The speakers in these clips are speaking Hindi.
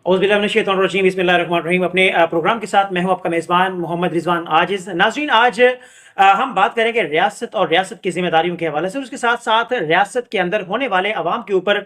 औज़ुबिल्लाहि बिस्मिल्लाहिर्रहमानिर्रहीम। अपने प्रोग्राम के साथ मैं हूं आपका मेज़बान मोहम्मद रिजवान आजिज़। नाज़रीन, आज हम बात करेंगे रियासत और रियासत की जिम्मेदारियों के हवाले से, और उसके साथ साथ रियासत के अंदर होने वाले अवाम के ऊपर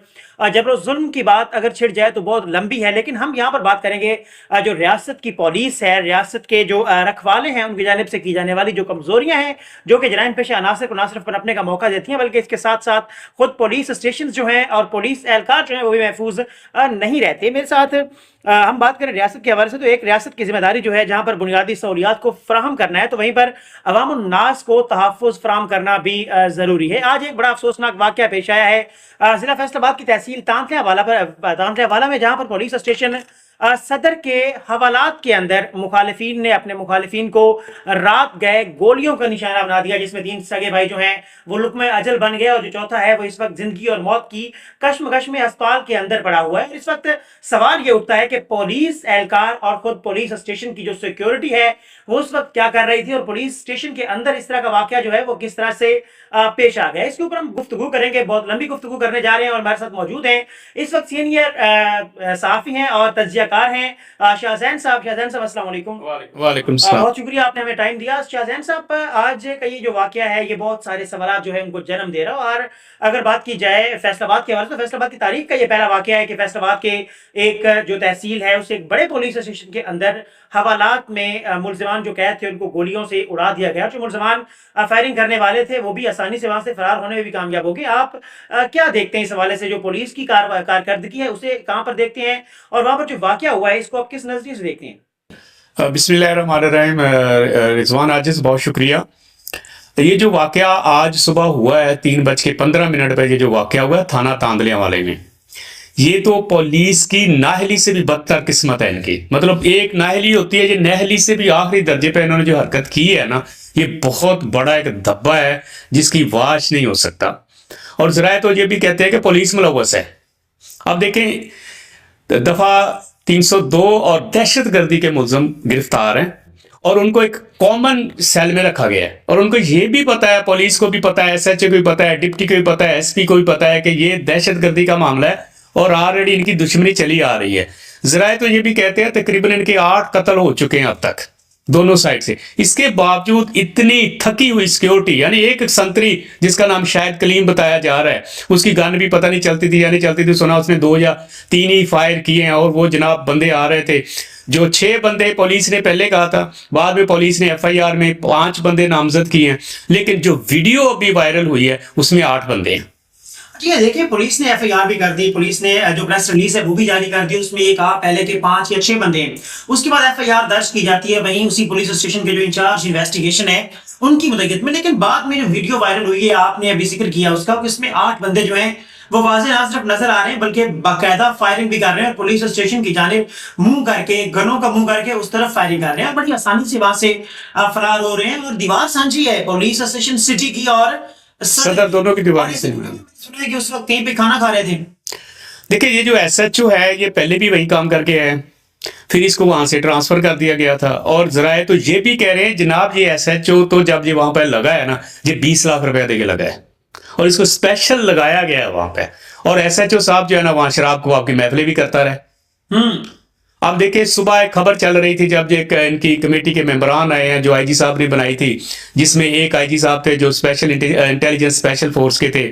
जबर जुल्म की बात अगर छिड़ जाए तो बहुत लंबी है, लेकिन हम यहाँ पर बात करेंगे जो रियासत की पुलिस है, रियासत के जो रखवाले हैं, उनकी जानिब से की जाने वाली जो कमजोरियाँ हैं, जो कि जराइम पेशा अनासर को ना सिर्फ पनपने का मौका देती हैं, बल्कि इसके साथ साथ खुद पुलिस स्टेशन जो हैं और पुलिस एहलकार जो हैं वो भी महफूज नहीं रहते। मेरे साथ हम बात करें रियासत के हवाले से, तो एक रियासत की जिम्मेदारी जो है जहाँ पर बुनियादी सहूलियात को फराहम करना है, तो वहीं पर अवाम नास को तहफ़्फ़ुज़ फराहम करना भी ज़रूरी है। आज एक बड़ा अफसोसनाक वाक़या पेश आया है ज़िला फैसलाबाद की तहसील तांतलियावाला में, जहाँ पर पुलिस स्टेशन सदर के हवालात के अंदर मुखालिफिन ने अपने मुखालिफिन को रात गए गोलियों का निशाना बना दिया, जिसमें 3 सगे भाई जो हैं वो लुक़्मे अजल बन गए, और जो चौथा है वो इस वक्त जिंदगी और मौत की कश्मकश में अस्पताल के अंदर पड़ा हुआ है। इस वक्त सवाल ये उठता है कि पुलिस एहलकार और खुद पुलिस स्टेशन की जो सिक्योरिटी है वो उस वक्त क्या कर रही थी, और पुलिस स्टेशन के अंदर इस तरह का वाकया जो है वो किस तरह से पेश आ गया। इसके ऊपर हम गुफ्तगू करेंगे, बहुत लंबी गुफ्तगू करने जा रहे हैं, और हमारे साथ मौजूद हैं इस वक्त सीनियर सहाफ़ी हैं और तज्ज़ियाकार हैं शाहज़ैन साहब। शाहज़ैन साहब, अस्सलाम वालेकुम। वालेकुम सलाम। बहुत शुक्रिया, आपने हमें टाइम दिया। शाहज़ैन साहब, आज का ये जो वाकया है ये बहुत सारे सवाल जो है उनको जन्म दे रहा है, और अगर बात की जाए फैसलाबाद के हवाले से, तो फैसलाबाद की तारीख का ये पहला वाकया है कि फैसलाबाद के एक जो तहसील है उसे एक बड़े पुलिस स्टेशन के अंदर हवालात में मुलजमान जो कैद थे उनको गोलियों से उड़ा दिया गया। जो मुलजमान फायरिंग करने वाले थे वो भी आसानी से वहां से फरार होने में भी कामयाब हो गए। आप क्या देखते हैं इस हवाले से, जो पुलिस की कारकर्दगी है उसे कहाँ पर देखते हैं, और वहां पर जो वाकया हुआ है इसको आप किस नजरिए से देखते हैं? बिस्मिल्लाहिर्रहमानिर्रहीम। रिजवान आजिज़, बहुत शुक्रिया। ये जो वाकया आज सुबह हुआ है 3:15 पे, ये जो वाकया हुआ है थाना तांदलियावाले में, ये तो पुलिस की नाहली से भी बदतर किस्मत है इनकी। मतलब एक नाहली होती है, ये नाहली से भी आखिरी दर्जे पे इन्होंने जो हरकत की है ना, ये बहुत बड़ा एक धब्बा है जिसकी वाश नहीं हो सकता। और जराए तो ये भी कहते हैं कि पुलिस मुलव्वस है। अब देखें, दफा 302 और दहशतगर्दी के मुलजम गिरफ्तार हैं, और उनको एक कॉमन सेल में रखा गया है, और उनको ये भी पता है, पुलिस को भी पता है, SHO को भी पता है, डिप्टी को भी पता है, SP को भी पता है कि ये दहशतगर्दी का मामला है और ऑलरेडी इनकी दुश्मनी चली आ रही है। जराए तो ये भी कहते हैं तकरीबन इनके 8 कत्ल हो चुके हैं अब तक दोनों साइड से। इसके बावजूद इतनी थकी हुई सिक्योरिटी, यानी एक संतरी जिसका नाम शायद कलीम बताया जा रहा है, उसकी गन भी पता नहीं चलती थी या नहीं चलती थी, सुना उसने 2 या 3 ही फायर किए हैं, और वो जनाब बंदे आ रहे थे। जो 6 बंदे पुलिस ने पहले कहा था, बाद में पुलिस ने FIR में 5 बंदे नामजद किए हैं, लेकिन जो वीडियो अभी वायरल हुई है उसमें 8 बंदे हैं। जी देखिए, पुलिस ने FIR भी कर दी, पुलिस ने जो प्रेस रिलीज है वो भी जारी कर दी, उसमें ये कहा पहले के 5 या 6 बंदे हैं, उसके बाद FIR दर्ज की जाती है वहीं उसी पुलिस स्टेशन के जो इंचार्ज इन्वेस्टिगेशन है उनकी मुद्दत में। लेकिन बाद में जो वीडियो वायरल हुई है, आपने अभी जिक्र किया उसका, इसमें 8 बंदे जो हैं वो वाज़ेह ना सिर्फ नजर आ रहे हैं बल्कि बाकायदा फायरिंग भी कर रहे हैं, और पुलिस स्टेशन की जानिब मुंह करके, गनों का मुंह करके उस तरफ फायरिंग कर रहे हैं, बड़ी आसानी से वहां से फरार हो रहे हैं। और दीवार साझी है पुलिस स्टेशन सिटी की और सदर, दोनों की दीवार से सुना है कि उस वक्त कहीं पे खाना खा रहे थे। देखिए, ये जो SHO है ये पहले भी वही काम करके है, फिर इसको वहां से ट्रांसफर कर दिया गया था। और जराए तो ये भी कह रहे हैं जनाब, ये SHO तो जब ये वहां पर लगा है ना, ये 20 लाख रुपया देके लगा है, और इसको स्पेशल लगाया गया है वहां पे। और SHO साहब जो है ना, वहां शराब को आपकी महफिलें भी करता रहे। अब देखिए, सुबह एक खबर चल रही थी जब एक इनकी कमेटी के मेंबरान आए हैं जो IG साहब ने बनाई थी, जिसमें एक IG साहब थे जो स्पेशल इंटेलिजेंस स्पेशल फोर्स के थे,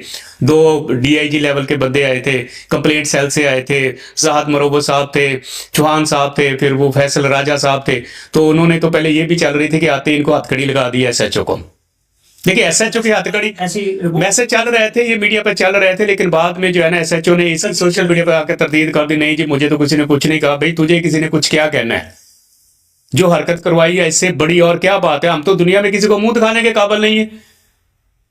2 DIG लेवल के बंदे आए थे, कंप्लेंट सेल से आए थे, साहद मरोबो साहब थे, चौहान साहब थे, फिर वो फैसल राजा साहब थे। तो उन्होंने तो पहले ये भी चल रही थी कि आते इनको हथकड़ी लगा दी SHO को। देखिए, SHO की हथकड़ी ऐसी मैसेज चल रहे थे, ये मीडिया पर चल रहे थे, लेकिन बाद में जो है ना SHO ने इसी सोशल मीडिया पर आकर तरदीद कर दी, नहीं जी मुझे तो किसी ने कुछ नहीं कहा। भाई, तुझे किसी ने कुछ क्या कहना है? जो हरकत करवाई है इससे बड़ी और क्या बात है? हम तो दुनिया में किसी को मुंह दिखाने के काबिल नहीं है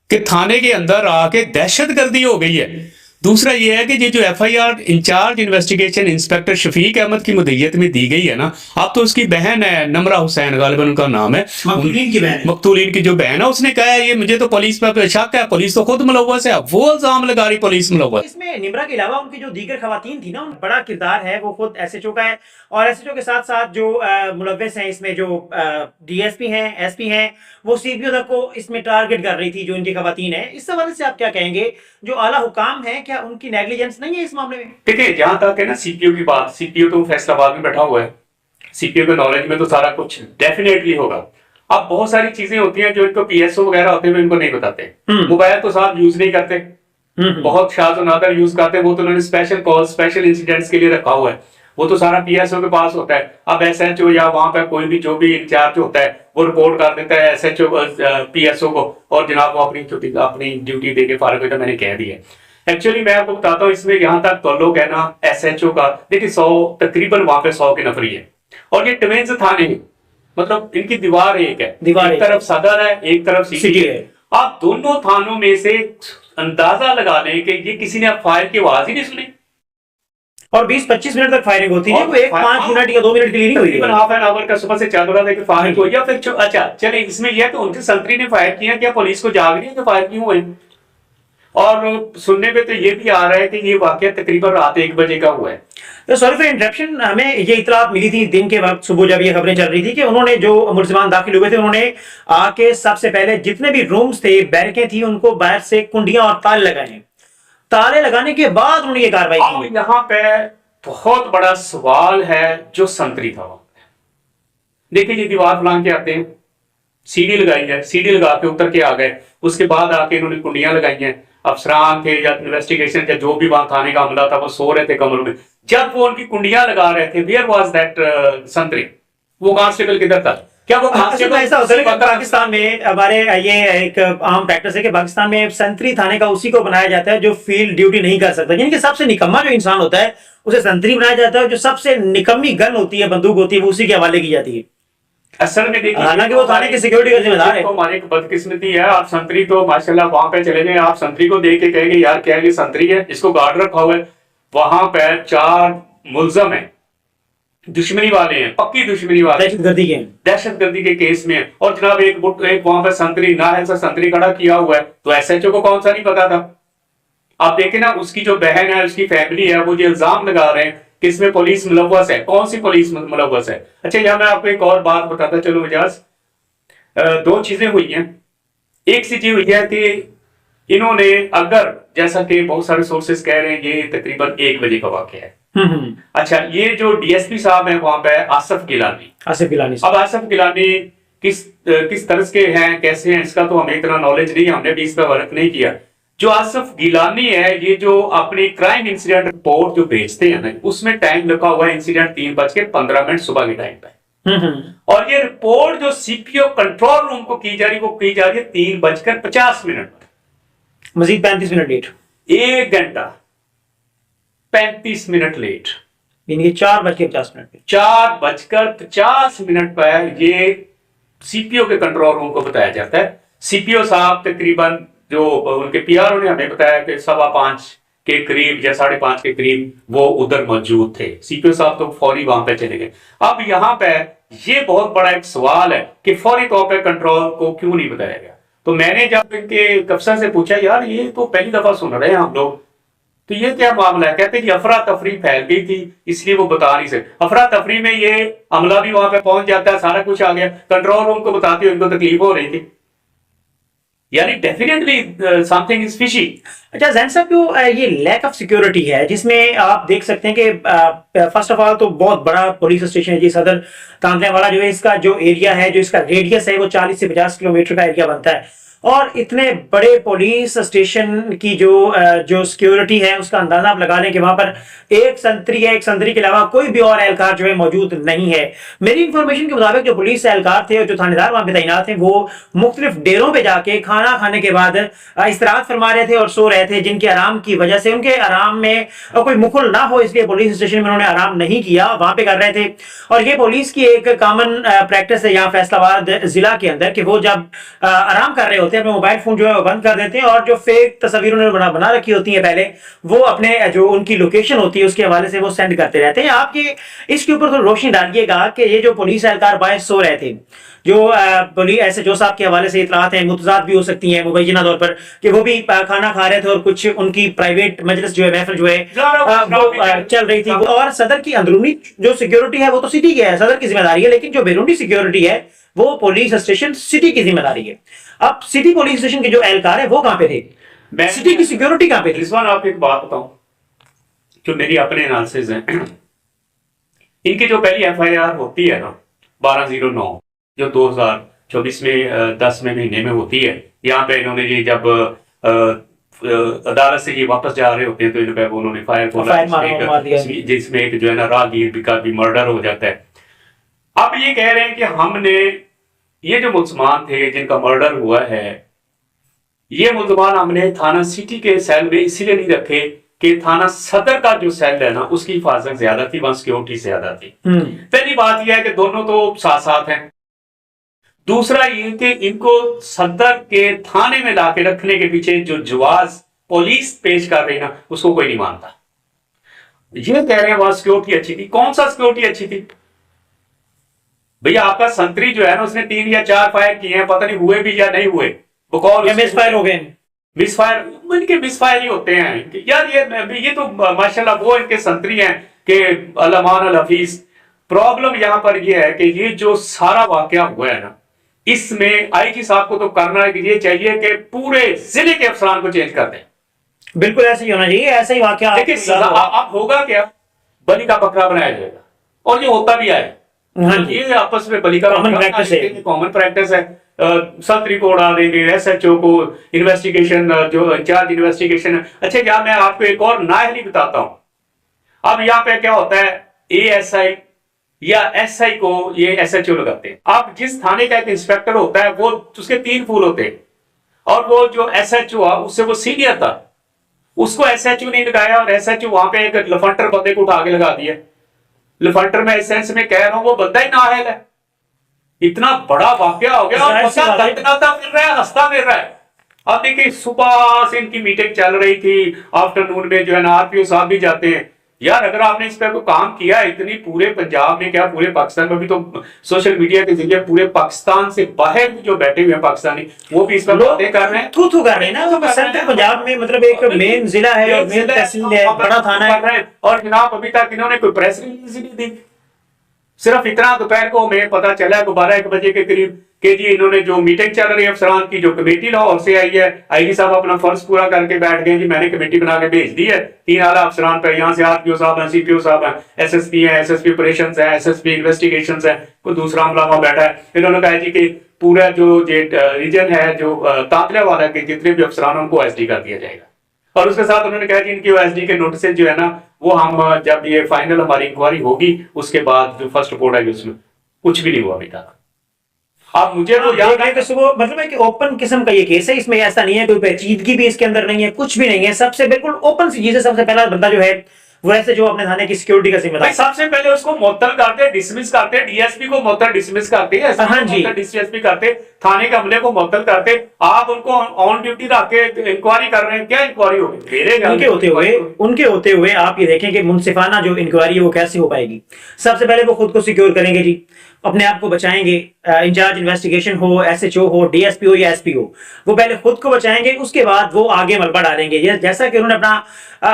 कि थाने के अंदर आके दहशतगर्दी हो गई है। दूसरा ये है कि ये जो FIR incharge investigation inspector Shafiq Ahmed की मुद्दत में दी गई है ना, अब तो उसकी बहन है नमरा हुसैन, गालिबन उनका नाम है, मकतूलीन की जो बहन है, उसने कहा है ये मुझे तो पुलिस पर शक है, पुलिस तो खुद मुलव्वस है, वो इल्जाम लगा रही पुलिस मुलव्वस। इसमें निमरा के अलावा उनकी जो दीगर खवातीन थी ना, उनका बड़ा किरदार है, वो खुद SHO का है, और SHO के साथ साथ जो मुलव्वस हैं इसमें, जो DSP हैं, SP हैं, वो CPO तक को इसमें टारगेट कर रही थी जो इनकी खवातीन है। इस हवाले से आप क्या कहेंगे, जो आला हुकाम है क्या है, उनकी नेग्लिजेंस नहीं है इस मामले में? देखिए जहां तक है ना सीपीओ की बात, सीपीओ तो फैसलाबाद में बैठा हुआ है, सीपीओ के नॉलेज में तो सारा कुछ डेफिनेटली होगा। अब बहुत सारी चीजें होती हैं जो इनको पीएसओ वगैरह होते हैं इनको नहीं बताते। मोबाइल तो साहब यूज नहीं करते, बहुत शायद नादर यूज करते हैं, वो तो उन्होंने स्पेशल कॉल स्पेशल इंसिडेंट्स के लिए रखा हुआ है, वो तो सारा पीएसओ के पास होता है। अब एसएचओ या वहां पर कोई भी जो भी इंचार्ज होता है वो रिपोर्ट कर देता है एसएचओ पीएसओ को, और जनाब वो अपनी ड्यूटी दे के फारग होता, मैंने कह दिया। एक्चुअली मैं आपको बताता हूँ इसमें यहाँ तक ताल्लुक है ना एसएचओ का, देखिए 100 तकरीबन वहां पे 100 की नफरी है, और ये ट्विंस थाने हैं, मतलब इनकी दीवार एक है, एक तरफ सदर है एक तरफ सिटी है। आप दोनों थानों में से अंदाजा लगा लें कि ये किसी ने फायर की आवाज ही नहीं सुनी, और 20-25 मिनट तक फायरिंग होती है, वो 1-5 मिनट या 2 मिनट के लिए नहीं हुई है, हाफ एन आवर का सुबह से चल रहा था कि फायर हुई। या फिर अच्छा चले इसमें यह तो उनके संतरी ने फायर किया, क्या पुलिस को जाग रही है कि फायर क्यों हुए? और सुनने में तो ये भी आ रहा है कि ये वाकया तकरीबन रात 1 बजे का हुआ है। तो सॉरी फॉर इंटरप्शन, हमें ये इतलात मिली थी दिन के वक्त सुबह जब ये खबरें चल रही थी कि उन्होंने जो मुलजिमान दाखिल हुए थे उन्होंने आके सबसे पहले जितने भी रूम्स थे बैरकें थी उनको बाहर से कुंडियां और ताले लगाए, ताले लगाने के बाद उन्होंने ये कार्रवाई की। यहाँ पे बहुत बड़ा सवाल है जो संतरी था वहां पे, देखिए ये दीवार फलांग के आते हैं, सीढ़ी लगाई है, सीढ़ी लगा के उतर के आ गए, उसके बाद आके इन्होंने कुंडियां लगाई हैं, अफसरान थे या इन्वेस्टिगेशन या जो भी वहां थाने का अमला था वो सो रहे थे कमरों में, जब वो उनकी कुंडियां लगा रहे थे वेयर वाज दैट संतरी, वो कांस्टेबल किधर था? क्या वो कांस्टेबल? ऐसा होता है कि पाकिस्तान में हमारे ये एक आम प्रैक्टिस है कि पाकिस्तान में संतरी थाने का उसी को बनाया जाता है जो फील्ड ड्यूटी नहीं कर सकता, यानी कि सबसे निकम्मा जो इंसान होता है उसे संतरी बनाया जाता है, जो सबसे निकम्मी गन होती है बंदूक होती है वो उसी के हवाले की जाती है। असल में देखिए हालांकि वो थाने की सिक्योरिटी का जिम्मेदार है। तो हमारी एक बदकिस्मती है, आप संतरी तो माशाल्लाह वहां पे चले गए, आप संतरी को देख के कहेंगे यार क्या ये संतरी है, इसको गार्ड रखा हुआ है, वहां पे 4 मुलजम है, दुश्मनी वाले हैं, पक्की दुश्मनी वाले, दहशतगर्दी के केस में, और जनाब एक वहां पे संतरी नाहल से संतरी खड़ा किया हुआ है, तो एसएचओ को कौन सा नहीं पता था? आप देखें ना उसकी जो बहन है उसकी फैमिली है वो जो इल्जाम लगा रहे हैं कि इसमें पुलिस मुलव्वस है, कौन सी पुलिस मुलव्वस है? अच्छा यहाँ मैं आपको एक और बात बताता चलो मिजाज, 2 चीजें हुई हैं। एक चीज हुई है कि इन्होंने अगर जैसा कि बहुत सारे सोर्सेस कह रहे हैं ये तकरीबन 1 बजे का वाकया है। अच्छा ये जो डीएसपी साहब है वहां पे आसिफ गिलानी, अब आसिफ गिलानी किस तरह के हैं कैसे हैं इसका तो हमें इतना नॉलेज नहीं है, हमने भी इस पर वर्क नहीं किया। जो आसिफ गिलानी है ये जो अपनी क्राइम इंसिडेंट रिपोर्ट जो भेजते हैं ना उसमें टाइम लिखा हुआ है इंसिडेंट 3:15 सुबह के टाइम पे, और ये रिपोर्ट जो सीपीओ कंट्रोल रूम को की जा रही वो की जा रही है 3:50 मजीद 35 मिनट लेट, 1 घंटा 35 मिनट लेट, यानी 4:50 पे 4:50 पर ये सीपीओ के कंट्रोल रूम को बताया जाता है। सीपीओ साहब तकरीबन जो उनके पीआरओ ने हमें बताया कि 5:15 के करीब या 5:30 के करीब वो उधर मौजूद थे, सीपीओ साहब तो फौरी वहां पे चले गए। अब यहाँ पे ये बहुत बड़ा एक सवाल है कि फौरी तौर पर कंट्रोल को क्यों नहीं बताया गया। तो मैंने जब इनके कफ्सर से पूछा यार ये तो पहली दफा सुन रहे हैं हम लोग, तो ये क्या मामला है? कहते जी अफरा तफरी फैल गई थी इसलिए वो बता नहीं सकते। अफरा तफरी में ये अमला भी वहां पे पहुंच जाता है, सारा कुछ आ गया, कंट्रोल रूम को बताते हुए उनको तकलीफ हो रही थी, यानी डेफिनेटली समथिंग इज फिशी। अच्छा जैन साहब जो ये लैक ऑफ सिक्योरिटी है जिसमें आप देख सकते हैं कि फर्स्ट ऑफ ऑल तो बहुत बड़ा पुलिस स्टेशन है जी सदर तांतरे जो है, इसका जो एरिया है जो इसका रेडियस है वो 40 से 50 किलोमीटर का एरिया बनता है, और इतने बड़े पुलिस स्टेशन की जो सिक्योरिटी है उसका अंदाजा आप लगा लें कि वहां पर एक संतरी है, एक संतरी के अलावा कोई भी और एहलकार जो है मौजूद नहीं है। मेरी इंफॉर्मेशन के मुताबिक जो पुलिस एहलकार थे और जो थानेदार वहां पे तैनात थे वो मुख्तलिफ डेरों पे जाके खाना खाने के बाद इस्तराहत फरमा रहे थे और सो रहे थे, जिनके आराम की वजह से उनके आराम में कोई मुखल ना हो इसलिए पुलिस स्टेशन में उन्होंने आराम नहीं किया, वहां पे कर रहे थे। और ये पुलिस की एक कॉमन प्रैक्टिस है यहाँ फैसलाबाद जिला के अंदर कि वो जब आराम कर रहे होते हैं अपने मोबाइल फोन जो है वो बंद कर देते हैं और जो फेक तस्वीर उन्होंने बना रखी होती है पहले वो अपने जो उनकी लोकेशन होती है उसके हवाले से वो सेंड करते रहते हैं। आप ये इसके ऊपर थोड़ी रोशनी डालिएगा कि ये जो पुलिस एहलकार बाहर सो रहे थे, जो पुलिस ऐसे जो साहब के हवाले से इतलात हैं मुतजाद भी हो सकती हैं मुबैना तौर पर कि वो भी खाना खा रहे थे और कुछ उनकी प्राइवेट मजलिस जो है महफिल जो है वो चल रही थी, और सदर की अंदरूनी जो सिक्योरिटी है वो तो सिटी की है, सदर की जिम्मेदारी है, लेकिन जो बैरूनी सिक्योरिटी है वो पुलिस स्टेशन सिटी की जिम्मेदारी है। अब सिटी पुलिस स्टेशन के जो एहलकार है वो कहां पे थे? मैं सिटी की सिक्योरिटी कहाँ पे थी? रिजवान आपको एक बात बताऊं, जो मेरी अपने एनालिसिस है, इनकी जो पहली एफआईआर होती है ना 1209, जो 2024 में 10 में महीने में होती है, यहाँ पे इन्होंने ये जब अदालत से ये वापस जा रहे होते हैं तो इन पे उन्होंने फायर खोला, मार दिया। जिसमें एक जो है ना राहगीर का भी मर्डर हो जाता है। अब ये कह रहे हैं कि हमने ये जो मुसलमान थे जिनका मर्डर हुआ है, ये मुसलमान हमने थाना सिटी के सेल में इसीलिए नहीं रखे कि थाना सदर का जो सेल है ना उसकी हिफाजत ज्यादा थी, वहां सिक्योरिटी ज्यादा थी। पहली बात यह है कि दोनों तो साथ साथ हैं। दूसरा ये कि इनको सदर के थाने में लाके रखने के पीछे जो जवाब पुलिस पेश कर रही ना उसको कोई नहीं मानता। ये कह रहे हैं वहां सिक्योरिटी अच्छी थी। कौन सा सिक्योरिटी अच्छी थी भैया? आपका संतरी जो है ना उसने 3 या 4 फायर किए हैं, पता नहीं हुए भी या नहीं हुए, बकौल मिसफायर हो गए। मिसफायर, इनके मिसफायर ही होते हैं यार। ये तो माशाल्लाह वो इनके संतरी हैं कि अल्लामान अल हफीज। प्रॉब्लम यहां पर ये है कि ये जो सारा वाकया हुआ है ना, इसमें आईजी साहब को तो करना ये चाहिए कि पूरे जिले के अफसरान को चेंज कर दें। बिल्कुल ऐसे ही होना चाहिए, ऐसा ही वाकया। देखिए सजा अब होगा क्या, बलि का बकरा बनाया जाएगा और ये होता भी आए। हाँ जी, ये आपस में बलि का कॉमन प्रैक्टिस है। कॉमन प्रैक्टिस है। सब रिपोर्ट आ देंगे एसएचओ को, इन्वेस्टिगेशन जो इंचार्ज इन्वेस्टिगेशन। अच्छा क्या मैं आपको एक और नाअहली बताता हूं। अब यहाँ पे क्या होता है, एएसआई या एसआई को ये एसएचओ लगाते हैं। अब जिस थाने का एक इंस्पेक्टर होता है वो उसके 3 फूल होते हैं, और वो जो एसएचओ है उससे वो सीनियर था, उसको एसएचओ नहीं लगाया और एसएचओ वहां पे एक लफंटर बंदे को उठा के लगा दिया। लफंटर में सेंस में कह रहा हूं वो बंदा ही नाअहल है। इतना बड़ा वाकया हो गया और बंदा दंडनाता मिल रहा है, हंसता मिल रहा है। अब देखिए सुबह से इनकी मीटिंग चल रही थी, आफ्टरनून में जो है ना आरपीओ साहब भी जाते हैं। यार अगर आपने इस पर कोई काम किया इतनी पूरे पंजाब में क्या पूरे पाकिस्तान में भी, तो सोशल मीडिया के जरिए पूरे पाकिस्तान से बाहर भी जो बैठे हुए हैं पाकिस्तानी वो भी इस पर बातें कर रहे हैं, थू कर रहे हैं ना। तो सेंट्रल पंजाब में मतलब एक मेन जिला है, मेन तहसील है, बड़ा थाना है। और जनाब अभी तक इन्होंने कोई प्रेस रिलीज ही नहीं दी। सिर्फ इतना दोपहर को हमें पता चला 12-1 बजे के करीब कि जी इन्होंने जो मीटिंग चल रही है अफसरान की, जो कमेटी लाहौर से आई है, आईजी साहब अपना फर्ज पूरा करके बैठ गए जी मैंने कमेटी बना के भेज दी है 3 आला अफसरान पर। यहाँ से आरपीओ साहब हैं, सीपीओ साहब हैं, एसएसपी है, एसएसपी ऑपरेशन है, एसएसपी इन्वेस्टिगेशन है, कोई दूसरा अमला वहां बैठा है। इन्होंने कहा जी कि पूरा जो रीजन है जो तांतले वाला के जितने भी अफसरान उनको एसडी कर दिया जाएगा। और उसके साथ उन्होंने कहा कि इनकी एसडी के नोटिस जो है ना वो हम जब ये फाइनल हमारी इंक्वायरी होगी उसके बाद जो फर्स्ट रिपोर्ट आएगी उसमें कुछ भी नहीं हुआ अभी तक। अब मुझे तो याद है कि सुबह मतलब है कि ओपन किस्म का ये केस है, इसमें ऐसा नहीं है कोई पेचीदगी भी इसके अंदर नहीं है, कुछ भी नहीं है। सबसे बिल्कुल ओपन सी चीज है। सबसे पहला बंदा जो है वो ऐसे जो अपने थाने की सिक्योरिटी का जिम्मेदार, सबसे पहले उसको मुअत्तल करते, डिसमिस करते, डीएसपी को मुअत्तल डिसमिस करते, हाँ जी, डीएसपी करते, थाने के अमले को मुअत्तल करते। आप उनको ऑन ड्यूटी रख के इंक्वायरी कर रहे हैं, क्या इंक्वायरी होगी? उनके होते हुए आप ये देखें कि मुंसिफाना जो इंक्वायरी है वो कैसे हो पाएगी। सबसे पहले वो खुद को सिक्योर करेंगे जी, अपने आप को बचाएंगे। इंचार्ज इन्वेस्टिगेशन हो, एसएचओ हो, डीएसपी हो या एसपी हो, वो पहले खुद को बचाएंगे, उसके बाद वो आगे मलबा डालेंगे। जैसा कि उन्होंने अपना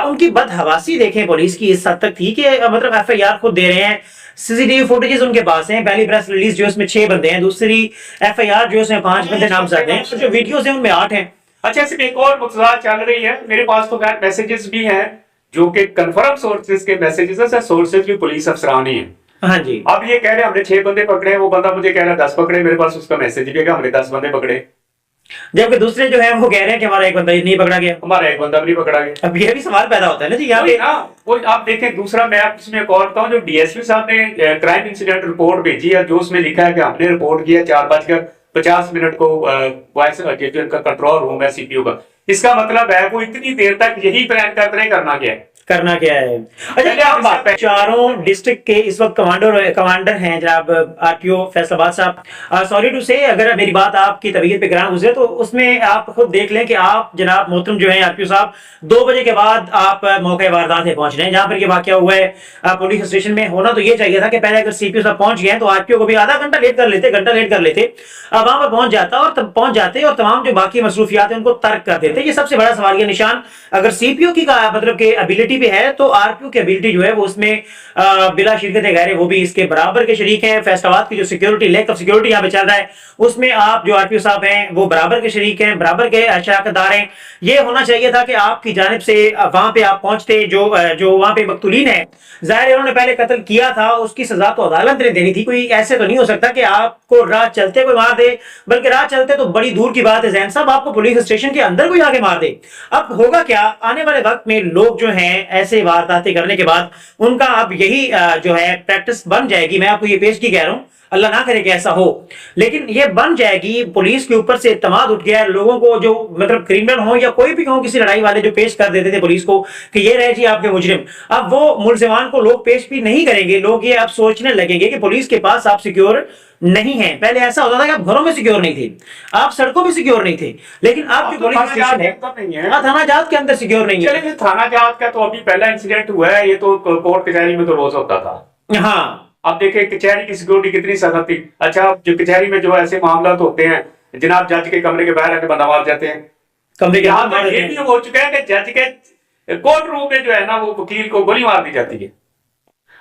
उनकी बदहवासी देखें पुलिस की इस हद तक थी कि मतलब एफआईआर खुद दे रहे हैं, सीसीटीवी फुटेजेस उनके पास हैं। पहली प्रेस रिलीज जो उसमें 6 बंदे हैं, दूसरी एफआईआर जो उसमें 5 बंदे नामजद हैं, जो वीडियोस हैं उनमें 8 हैं। अच्छा इसमें एक और मुतज़ाद चल रही है, मेरे पास तो खैर मैसेजेस भी हैं जो कि कंफर्म सोर्सेज के मैसेजेस है, सोर्सेज भी पुलिस अफसरान ही है। हाँ जी, अब ये कह रहे हैं हमने 6 बंदे पकड़े, वो बंदा मुझे कह रहा है 10 पकड़े, मेरे पास उसका मैसेज भी है कि हमने 10 बंदे पकड़े, जबकि दूसरे जो है वो कह रहे हैं कि हमारा एक बंदा नहीं पकड़ा गया, हमारा एक बंदा भी नहीं पकड़ा गया। अब ये भी सवाल पैदा होता है ना जी यहाँ पे। वो आप देखें दूसरा मैं इसमें एक और बताऊं, जो डीएसपी साहब ने क्राइम इंसिडेंट रिपोर्ट भेजी है, जो उसमें लिखा है कि हमने रिपोर्ट किया 4:50 को वॉइस इनका कंट्रोल रूम है सीपीयू का, इसका मतलब है वो इतनी देर तक यही प्लान करते रहे करना क्या है। अच्छा, चारों डिस्ट्रिक्ट के इस वक्त कमांडर हैं जनाब आरपीओ फैसलाबाद साहब। सॉरी टू से अगर मेरी बात आपकी तबीयत पे ग्राम गुजरे तो उसमें आप खुद देख लें कि आप जनाब मोहतरम जो है आरपीओ साहब 2 बजे के बाद आप मौके वारदात में पहुंच रहे हैं जहां पर ये वाकया हुआ है पुलिस स्टेशन में। होना तो ये चाहिए था कि पहले अगर सीपीओ साहब पहुंच गए तो आरपीओ को भी आधा घंटा लेट कर लेते, घंटा लेट कर लेते, अब वहां पर पहुंच जाते और तमाम जो बाकी मसरूफियात है उनको तर्क कर देते। ये सबसे बड़ा सवालिया निशान। अगर सीपीओ की मतलब एबिलिटी एबिलिटी भी है तो आरपीओ की एबिलिटी जो है वो उसमें बिला शिरकत गैर वो भी इसके बराबर के शरीक हैं। फैसलाबाद की जो सिक्योरिटी, लैक ऑफ सिक्योरिटी यहाँ पे चल रहा है, उसमें आप जो आरपीओ साहब हैं वो बराबर के शरीक हैं, बराबर के शराकतदार हैं। ये होना चाहिए था कि आपकी जानिब से वहां पे आप पहुंचते, जो वहां पे मकतूलीन है, जाहिर है उन्होंने पहले कत्ल किया था, उसकी सजा तो अदालत ने देनी थी। कोई ऐसे तो नहीं हो सकता कि आपको राह चलते कोई मार दे, बल्कि राह चलते तो बड़ी दूर की बात है जैन साहब, आपको पुलिस स्टेशन के अंदर कोई आगे मार दे। अब होगा क्या आने वाले वक्त में, लोग जो हैं ऐसे वारदातें करने के बाद उनका अब यही जो है प्रैक्टिस बन जाएगी। मैं आपको ये पेश की कह रहा हूं, अल्लाह ना करे कि ऐसा हो, लेकिन ये बन जाएगी। पुलिस के ऊपर से इत्तेमाद उठ गया है लोगों को, जो मतलब क्रिमिनल हो या कोई भी हो, किसी लड़ाई वाले जो पेश कर देते थे पुलिस को कि ये रहे जी आपके मुजरिम, अब वो मुलजिमान को लोग पेश भी नहीं करेंगे। लोग ये अब सोचने लगेंगे कि पुलिस के पास आप सिक्योर नहीं है। पहले ऐसा होता था कि आप घरों में सिक्योर नहीं थे, आप सड़कों में सिक्योर नहीं थे, लेकिन आपकी पुलिस स्टेशन है थाना जात के अंदर सिक्योर नहीं है। चलिए थाना जात का तो अभी पहला इंसिडेंट हुआ है, ये तो कोर्ट कचहरी में तो रोज होता था। हाँ, अब देखिए कचहरी की सिक्योरिटी कितनी सख्त थी। अच्छा, जो कचहरी में जो ऐसे मामला होते हैं, जनाब जज के कमरे के बाहर आके बंदा मार जाते हैं। कमरे के यहाँ पर ये भी हो चुका है कि जज के कोर्ट रूम में जो है ना वो वकील को गोली मार दी जाती है।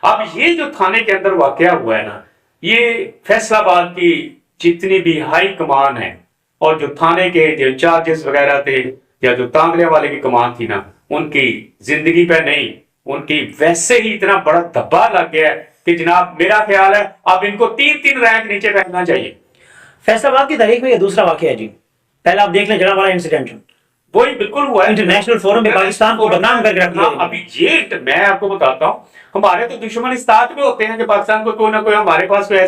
अब ये जो थाने के अंदर वाकया हुआ है ना, ये फैसलाबाद की जितनी भी हाई कमान है और जो थाने के जो इंचार्जेस वगैरह थे या जो तांगले वाले की कमान थी ना, उनकी जिंदगी पे नहीं, उनकी वैसे ही इतना बड़ा धब्बा लग गया है कि जनाब मेरा ख्याल है अब इनको 3-3 रैंक नीचे फेंकना चाहिए। फैसलाबाद की तारीख में ये दूसरा वाकया है जी। पहला आप देख लें जड़ा वाला इंसिडेंट, वही बिल्कुल हुआ है इंटरनेशनल फोरम में पाकिस्तान को बदनाम करके रख दिया। अभी ये मैं आपको बताता हूँ, हमारे तो दुश्मन इस ताक में होते हैं कि पाकिस्तान को कोई ना कोई हमारे पास कोई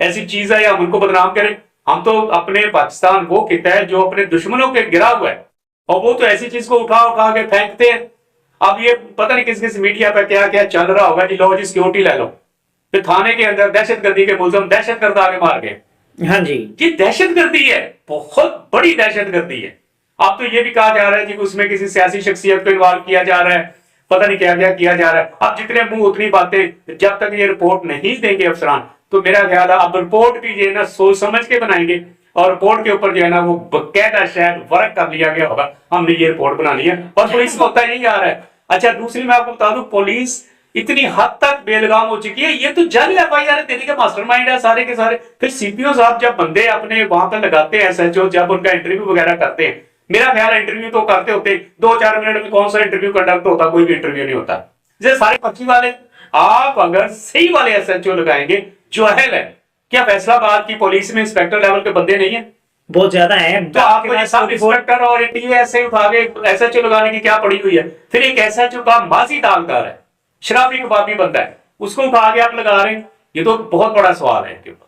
ऐसी चीज है या हम उनको बदनाम करें। हम तो अपने पाकिस्तान वो कहता है जो अपने दुश्मनों के गिरा हुआ है, और वो तो ऐसी चीज को उठा उठा के फेंकते हैं। अब ये पता नहीं किस किस मीडिया पे क्या क्या चल रहा होगा कि लो जी सिक्योरिटी ले लो, फिर थाने के अंदर दहशतगर्दी के मुलजिम दहशतगर्द आगे मार गए। हाँ जी, ये दहशतगर्दी है, बहुत बड़ी दहशतगर्दी है। अब तो ये भी कहा जा रहा है कि उसमें किसी सियासी शख्सियत को इन्वॉल्व किया जा रहा है, पता नहीं क्या क्या किया जा रहा है। अब जितने मुंह उतनी बातें, जब तक ये रिपोर्ट नहीं देंगे अफसरान, तो मेरा ख्याल है अब रिपोर्ट भी ये ना सोच समझ के बनाएंगे, और रिपोर्ट के ऊपर जो है ना वो बकायदा शायद वर्क कर लिया गया होगा, हमने ये रिपोर्ट बनानी है, और पुलिस को होता यही आ रहा है। अच्छा, दूसरी मैं आपको बता दूं, पुलिस इतनी हद तक बेलगाम हो चुकी है, ये तो जल FIR देने के मास्टरमाइंड है सारे के सारे। फिर सीपीओ साहब जब बंदे अपने वहां पर लगाते हैं, SHO जब उनका इंटरव्यू वगैरह करते हैं, मेरा ख्याल है इंटरव्यू तो करते होते 2-4 मिनट में कौन सा इंटरव्यू कंडक्ट होता, कोई भी इंटरव्यू नहीं होता। जैसे सारे पर्ची वाले, आप अगर सही वाले SHO लगाएंगे जो अहल है, क्या फैसलाबाद की पुलिस में इंस्पेक्टर लेवल के बंदे नहीं है? बहुत ज्यादा है। तो आपको ये सब इंस्पेक्टर और TSA उठा के SHO लगाने की क्या पड़ी हुई है? फिर एक SHO का माजी दागदार है, शराबी कबाबी बंदा है, उसको उठा के आप लगा रहे हैं, ये तो बहुत बड़ा सवाल है इनके ऊपर।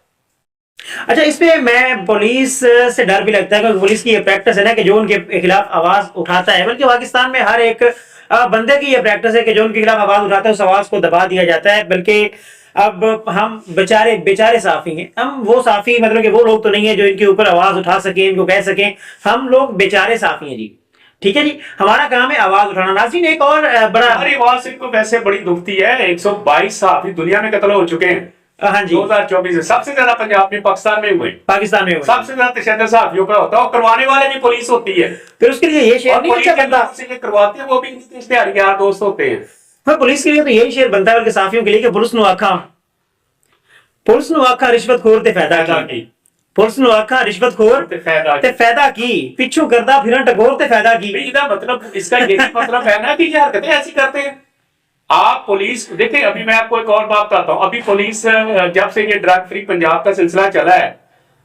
अच्छा, इस पे मैं पुलिस से डर भी लगता है, क्योंकि पुलिस की ये प्रैक्टिस है ना कि जो उनके खिलाफ आवाज उठाता है, बल्कि पाकिस्तान में हर एक बंदे की ये प्रैक्टिस है कि जो उनके खिलाफ आवाज उठाता है उस आवाज को दबा दिया जाता है। बल्कि अब हम बेचारे बेचारे साफी हैं, हम वो साफी मतलब कि वो लोग तो नहीं है जो इनके ऊपर आवाज उठा सके, इनको कह सकें, हम लोग बेचारे साफी हैं जी। ठीक है जी, हमारा काम है आवाज उठाना। नाज़रीन, एक और बड़ा, हमारी आवाज इनको वैसे बड़ी दुखती है, 122 सहाफी दुनिया में कत्ल हो चुके हैं। हाँ जी, 2024 में सबसे ज्यादा पंजाब में, पाकिस्तान में हुए, पाकिस्तान में हुए। सबसे ज्यादा तशद्दुद सहाफियों पर होता है, और करवाने वाले भी पुलिस होती है। फिर उसके लिए ये शेर और नहीं पुलिस अच्छा के बनता, लोग से ये करवाते हैं, वो भी इनके इश्तेहारी यार दोस्त होते हैं। हाँ, पुलिस के लिए तो यही शेर बनता है, बल्कि साफियों के लिए कि पुलिस नु आखा रिश्वतखोर ते फायदा की, पुलिस नु आखा रिश्वतखोर ते फायदा ते फायदा की, पिछू करदा फिरन टकोर ते फायदा की। इसका मतलब, इसका यही मतलब है ना कि ये हरकतें ऐसी करते हैं। आप पुलिस देखिए, अभी मैं आपको एक और बात बताता हूँ। अभी पुलिस, जब से ये ड्रग फ्री पंजाब का सिलसिला चला है,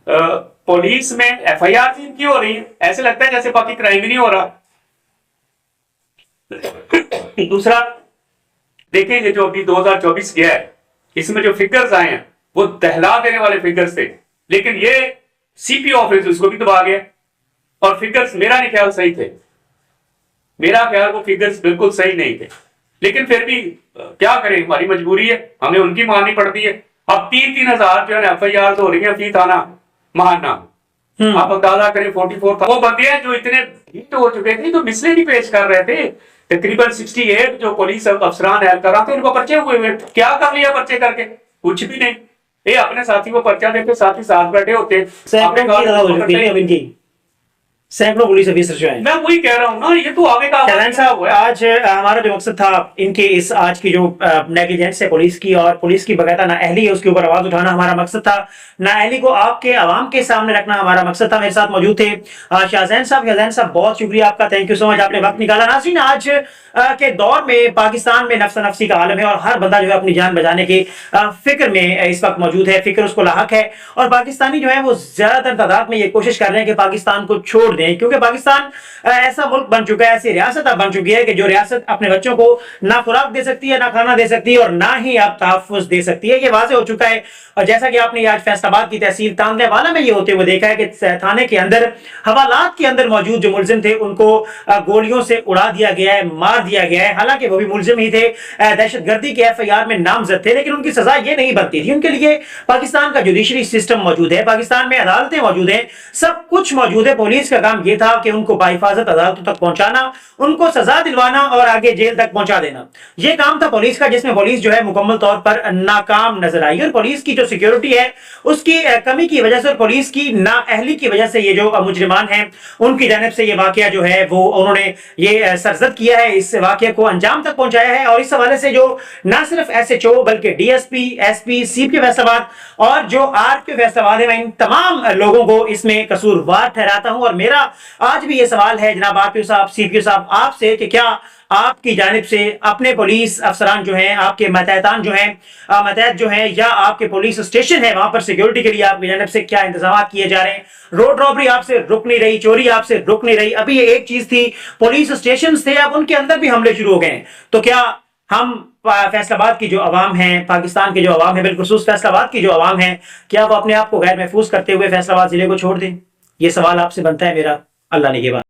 पुलिस में FIR इनकी हो रही है, ऐसे लगता है जैसे बाकी क्राइम ही नहीं हो रहा। दूसरा देखिए, ये जो अभी 2024 गया है, इसमें जो फिगर्स आए हैं वो दहला देने वाले फिगर्स थे, लेकिन ये CP ऑफिस उसको भी दबा गया, और फिगर्स मेरा नहीं ख्याल सही थे, मेरा ख्याल वो फिगर्स बिल्कुल सही नहीं थे। लेकिन फिर भी क्या करें, हमारी मजबूरी है, हमें उनकी माननी पड़ती है। अब 3-3 हजार जो है FIR हो रही है फी थाना महाना, आप अंदाजा करें 44 वो बंदे हैं जो इतने हिट हो चुके थे, तो मिसले नहीं पेश कर रहे थे। तकरीबन 68 जो पुलिस अफसरान एहलकार थे, उनको पर्चे हुए हुए, क्या कर लिया पर्चे करके? कुछ भी नहीं। ये अपने साथी को पर्चा देते, साथी साथ बैठे होते, सैकड़ों पुलिस ऑफिसर जो हैं। मैं वही कह रहा हूँ ना, ये तो आगे का शहजान साहब, आज हमारा जो मकसद था इनके इस आज की जो नेग्लिजेंस है पुलिस की और पुलिस की बकायदा नाअहली है उसके ऊपर आवाज उठाना हमारा मकसद था। नाअहली को आपके आवाम के सामने रखना हमारा मकसद था। मेरे साथ मौजूद थे शाहजहान साहब। शाहजहान साहब, बहुत शुक्रिया आपका, थैंक यू सो मच, आपने वक्त निकाला। नाज़रीन, आज के दौर में पाकिस्तान में नफ्सा नफ्सी का आलम है और हर बंदा जो है अपनी जान बचाने की फिक्र में इस वक्त मौजूद है, फिक्र उसको लाहक है। और पाकिस्तानी जो है वो ज्यादातर तादाद में ये कोशिश कर रहे हैं कि पाकिस्तान को छोड़ दें, क्योंकि पाकिस्तान ऐसा मुल्क बन चुका है, ऐसी रियासत अब बन चुकी है कि जो रियासत अपने बच्चों को ना खुराक दे सकती है, ना खाना दे सकती है और ना ही अब तहफ्फुज दे सकती है। ये वाज़ेह हो चुका है। और जैसा कि आपने आज फैसलाबाद की तहसील तांदलेवाला में ये होते हुए देखा है कि थाने के अंदर हवालात के अंदर मौजूद जो मुलजिम थे उनको गोलियों से उड़ा दिया गया है, मार दिया गया है। हालांकि वो भी मुलजिम ही थे, दहशतगर्दी के FIR में नामजद थे, लेकिन उनकी सजा ये नहीं बनती थी। उनके लिए पाकिस्तान का जुडिशरी सिस्टम मौजूद है, पाकिस्तान में अदालतें मौजूद हैं, सब कुछ मौजूद है। पुलिस का काम यह था कि उनको बाहिफाजत अदालतों तक पहुंचाना, उनको सजा दिलवाना और आगे जेल तक पहुंचा देना। यह काम था पुलिस का, जिसमें पुलिस जो है मुकम्मल तौर पर नाकाम नजर आई। और पुलिस की जो सिक्योरिटी है उसकी कमी की वजह से और पुलिस की नाअहली की वजह से ये जो मुजरिमान हैं उनकी जानिब से ये वाकया जो है वो उन्होंने ये सरजद किया है, इस वाकये को अंजाम तक पहुंचाया है। और इस हवाले से जो ना सिर्फ SHO बल्कि DSP, SP, CP फैसलाबाद और जो RQ फैसलाबाद है, मैं इन तमाम लोगों को इसमें कसूरवार ठहराता हूं। और मेरा आज भी ये सवाल है जनाब RQ साहब, CP साहब, आपसे कि क्या आपकी जानिब से अपने पुलिस अफसरान जो हैं, आपके मतहतान जो हैं, मतहत जो हैं, या आपके पुलिस स्टेशन है वहां पर सिक्योरिटी के लिए आपकी जानिब से क्या इंतजाम किए जा रहे हैं? रोड रॉबरी आपसे रुक नहीं रही, चोरी आपसे रुक नहीं रही। अभी ये एक चीज थी, पुलिस स्टेशन थे, अब उनके अंदर भी हमले शुरू हो गए हैं। तो क्या हम फैसलाबाद की जो अवाम है, पाकिस्तान के जो अवाम है, बिलखुसूस फैसलाबाद की जो अवाम है, क्या वो अपने आप को गैर महफूज करते हुए फैसलाबाद जिले को छोड़ दें? ये सवाल आपसे बनता है मेरा। अल्लाह ने के बाद